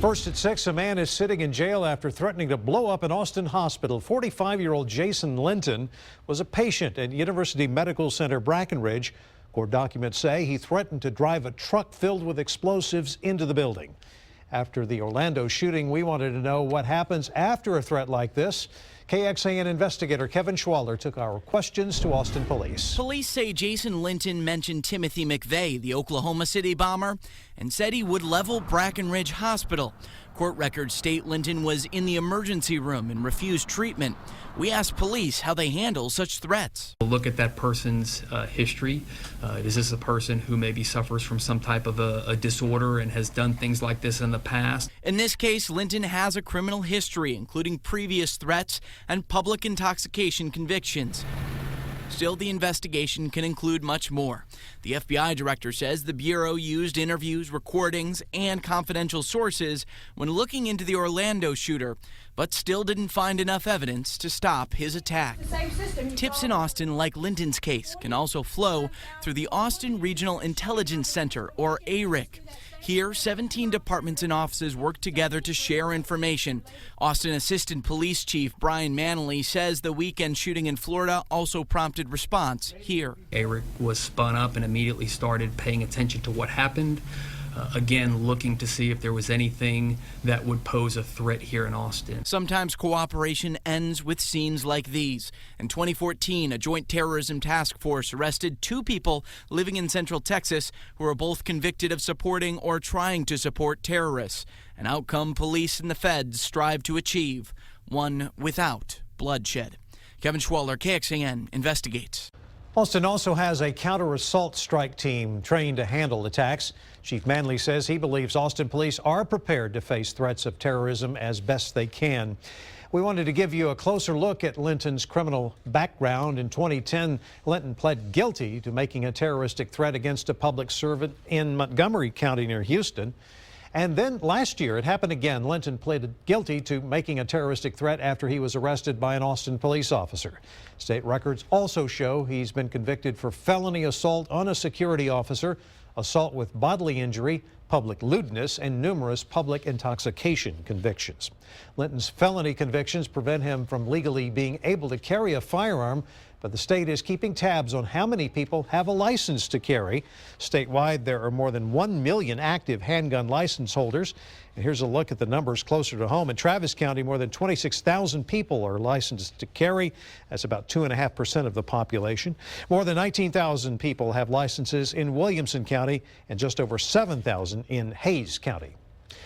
First at 6, a man is sitting in jail after threatening to blow up an Austin hospital. 45-year-old Jason Linton was a patient at University Medical Center Brackenridge. Court documents say he threatened to drive a truck filled with explosives into the building. After the Orlando shooting, we wanted to know what happens after a threat like this. KXAN investigator Kevin Schwaller took our questions to Austin police. Police say Jason Linton mentioned Timothy McVeigh, the Oklahoma City bomber, and said he would level Brackenridge Hospital. Court records state Linton was in the emergency room and refused treatment. We asked police how they handle such threats. We'll look at that person's history. Is this a person who maybe suffers from some type of a disorder and has done things like this in the past? In this case, Linton has a criminal history, including previous threats and public intoxication convictions. Still, the investigation can include much more. The FBI director says the Bureau used interviews, recordings, and confidential sources when looking into the Orlando shooter, but still didn't find enough evidence to stop his attack. Tips in Austin, like Linton's case, can also flow through the Austin Regional Intelligence Center, or ARIC. Here, 17 departments and offices work together to share information. Austin Assistant Police Chief Brian Manley says the weekend shooting in Florida also prompted response here. ARIC was spun up and immediately started paying attention to what happened. Again, looking to see if there was anything that would pose a threat here in Austin. Sometimes cooperation ends with scenes like these. In 2014, a joint terrorism task force arrested 2 people living in Central Texas who were both convicted of supporting or trying to support terrorists, an outcome police and the feds strive to achieve, one without bloodshed. Kevin Schwaller, KXAN, investigates. Austin also has a counter-assault strike team trained to handle attacks. Chief Manley says he believes Austin police are prepared to face threats of terrorism as best they can. We wanted to give you a closer look at Linton's criminal background. In 2010, Linton pled guilty to making a terroristic threat against a public servant in Montgomery County near Houston. And then last year, it happened again. Linton pleaded guilty to making a terroristic threat after he was arrested by an Austin police officer. State records also show he's been convicted for felony assault on a security officer, assault with bodily injury, public lewdness, and numerous public intoxication convictions. Linton's felony convictions prevent him from legally being able to carry a firearm, but the state is keeping tabs on how many people have a license to carry. Statewide, there are more than 1 million active handgun license holders. And here's a look at the numbers closer to home. In Travis County, more than 26,000 people are licensed to carry. That's about 2.5% of the population. More than 19,000 people have licenses in Williamson County and just over 7,000 in Hayes County.